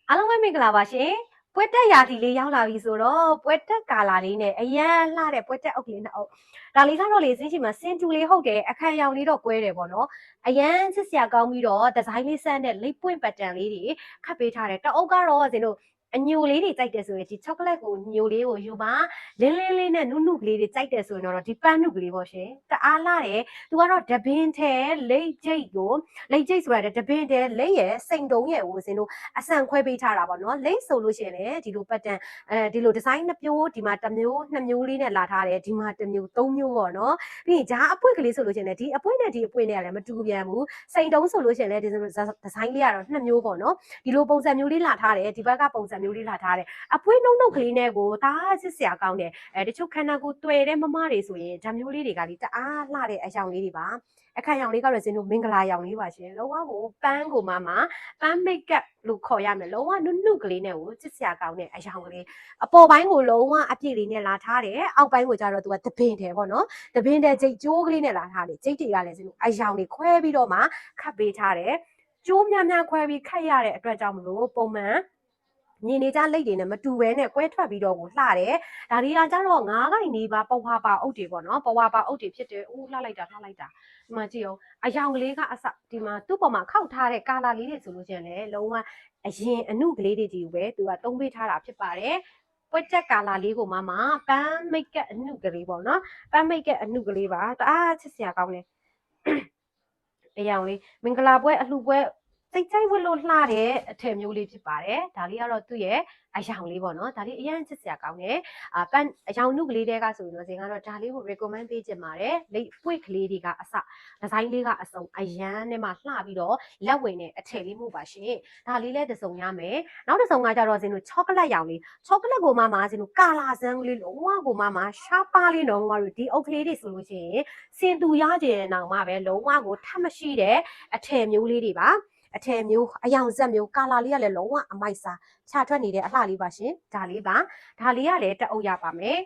အားလုံးပဲမင်္ဂလာပါရှင်ပွဲတက်ရာသီလေးရောက်လာပြီဆိုတော့ပွဲတက်ကာလာလေးနဲ့အရန်လှတဲ့ပွဲတက်အုပ်လေးနှစ်အုပ်ဒါလေးကတော့လေစင်းချီမှာစင်တူလေးဟုတ်တယ်အခန်းရောင်လေးတော့ကွဲတယ်ပေါ့နော်အရန်ချစ်စရာကောင်းပြီးတော့ဒီဇိုင်းလေးဆန်းတဲ့လိပ်ပွင့်ပတ်တန်လေးတွေခတ်ပေးထားတယ်တအုပ်ကတော့စင်တို့အညိုလေးတွေကြိုက်တယ်ဆိုရင်ဒီချောကလက်ကိုညိုလေးကိုယူပါလင်းလင်းလေးနဲ့နုနုကလေးတွေကြိုက်တယ်ဆိုရင်တော့ဒီပန်းနုကလေးပေါ့ရှင်တအားလှတယ်သူကတော့တပင်းထဲလိပ်ကျိတ်ကိုလိပ်ကျိတ်ဆိုတာတပင်းထဲလိပ်ရဲ့စိန်တုံးရဲ့ကိုစင်တို့အဆန်ခွဲပေးထားတာပေါ့နော်လိပ်ဆိုလို့ရှိရင်လည်းဒီလိုပတ်တန်ဒီလိုဒီဇိုင်းနှစ်မျိုးဒီမှာတစ်မျိုးနှစ်မျိုးလေးနဲ့လာထားတယ်ဒီမှာတစ်မျိုးသုံးမျိုးပေါ့နော်ပြီးရင်ဂျားအပွင့်ကလေးဆိုလို့ရှိရင်လည်းဒီအပွင့်နဲ့ဒီအပွင့်နဲ့လည်းမတူပြန်ဘူးစိန်တုံးဆိုလို့ရှိရင်လည်းဒီဇိုင်းလေးကတော့နှစ်မျိုးပေါ့နော်ဒီလိုပုံစံမျိုးလေးလာထားတယ်ဒီဘက်ကပုံစံမျိုးလေးလာထားတယ်အပွင့်နှုတ်ကလေးနဲ့ကိုဒါစစ်စရာကောင်းတယ်တချို့ခန္ဓာကိုယ်တွေ့တဲ့မမတွေဆိုရင်ဓာမျိုးလေးတွေကလေတအားလှတဲ့အယောင်လေးတွေပါအခန်းရောင်လေးကတော့စင်တို့မင်္ဂလာရောင်လေးပါရှင်လုံးဝကိုပန်းကိုမှပန်းမိတ်ကပ်လို့ခေါ်ရမယ်လုံးဝနုနုကလေးနဲ့ကိုချစ်စရာကောင်းတဲ့အယောင်ကလေးအပေါ်ပိုင်းကိုလုံးဝအပြည့်လေးနဲ့လာထားတယ်အောက်ပိုင်းကိုကျတော့သူကသပင်တယ်ပေါ့နော်သပင်တဲ့ဂျိတ်ကျိုးကလေးနဲ့လာထားတယ်ဂျိတ်တွေကလည်းစင်တို့အယောင်လေးခွဲပြီးတော့မှခတ်ပေးထားတယ်ကျိုးများများခွဲပြီးခတ်ရတဲ့အတွက်ကြောင့်မလို့ပုံမှန်မြင်နေကြလိတ်တွေနဲ့မတူဘဲနဲ့ကွဲထွက်ပြီးတော့ကိုလှတယ်ဒါတွေကကြတော့ငါးကိုင်နေပါပဝါပါအုပ်တွေပေါ့နော်ပဝါပါအုပ်တွေဖြစ်တယ်ဦးလှလိုက်တာဒီမှာကြည့်အောင်အယောင်ကလေးကအစဒီမှာသူ့ပေါ်မှာခောက်ထားတဲ့ကာလာလေးတွေဆိုလို့ရှိရင်လည်းလုံးဝအရင်အနုကလေးတွေကြီးပဲသူကသုံးပေးထားတာဖြစ်ပါတယ်ပွက်တက်ကာလာလေးကိုမှပန်းမိတ်ကအနုကလေးပေါ့နော်ပန်းမိတ်ကအနုကလေးပါတအားချစ်စရာကောင်းတယ်အယောင်လေးမင်္ဂလာပွဲအလှပွဲစိတ်ကြိုက်ဝတ်လို့လှတဲ့အထည်မျိုးလေးဖြစ်ပါတယ်ဒါလေးကတော့သူ့ရဲ့အယောင်လေးပေါ့နော်ဒါလေးအရင်ချစ်စရာကောင်းတယ်ပန်းအယောင်နုကလေးတွေကဆိုရင်တော့ဇင်ကတော့ဒါလေးကို recommend ပေးချင်ပါတယ်လိပ်ပွင့်ကလေးတွေကအစဒီဇိုင်းလေးကအစုံအရန်နဲ့မှလှပြီးတော့လက်ဝင်တဲ့အထည်လေးမှုပါရှင်ဒါလေးလည်းတစ်စုံရမယ်နောက်တစ်စုံကကြတော့ဇင်တို့ချောကလက်ရောင်လေးချောကလက်ကိုဇင်တို့ကာလာဆန်းလေးလုံးဝကိုရှားပါးလေးတော့တို့ဒီအုပ်ကလေးတွေဆိုလို့ရှိရင်စင်တူရကျင်အောင်မှပဲလုံးဝကိုထပ်မရှိတဲ့အထည်မျိုးလေးတွေပါအထည်မျိုးအယောင်ဆက်မျိုးကာလာလေးကလည်းလုံးဝအမိုက်စားခြာထွက်နေတဲ့အလှလေးပါရှင်ဒါလေးကလည်းတက်အုပ်ရပါမယ်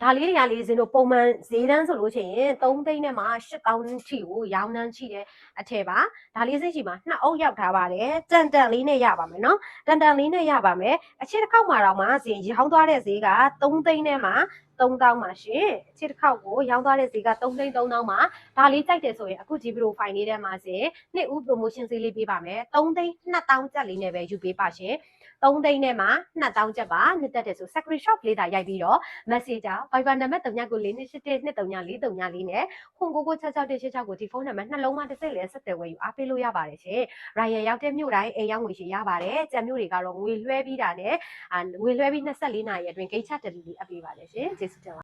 ဒါလေးတွေကလေစင်တို့ပုံမှန်ဈေးတန်းဆိုလို့ရှိရင်3သိန်းနဲ့မှ8000ထိကိုရောင်းနှန်းချိတဲ့အထည်ပါဒါလေးစိတ်ရှိမှာ2အုပ်ရောက်ထားပါတယ်တန်တန်လေးနဲ့ရပါမယ်နော်တန်တန်လေးနဲ့ရပါမယ်အချစ်တစ်ခေါက်မှာတော့မှဈေးရောင်းသွားတဲ့ဈေးက3သိန်းနဲ့မှ3000ပါရှင်အချစ်တစ်ခေါက်ကိုရောင်းသွားတဲ့ဈေးက3သိန်း3000ပါဒါလေးကြိုက်တယ်ဆိုရင်အခုဒီဗီဒီယိုဖိုင်လေးထဲမှာဈေးနှစ်ဦး promotion ဈေးလေးပေးပါမယ်3သိန်း2000ကျပ်လေးနဲ့ပဲယူပေးပါရှင်3သိန်းနဲ့မှ2000ကျပ်ပါနှစ်သက်တယ်ဆို screenshot လေးသာရိုက်ပြီးတော့ message Viber နံပါတ်3992843434နဲ့ခွန်9966186ကိုဒီဖုန်းနံပါတ်နှလုံးမတစ်စိတ်လဲဆက်သွယ်ဝယ်ယူအားပေးလို့ရပါတယ်ရှင်။ Ryan ရောက်တဲ့မြို့တိုင်းအိမ်ရောက်ငွေရှိရပါတယ်။ကြံမြို့တွေကတော့ငွေလွှဲပြီးတာနဲ့ငွေလွှဲပြီး24နာရီအတွင်းဂိတ်ချ delivery အပ်ပေးပါတယ်ရှင်။ကျေးဇူးတင်ပါ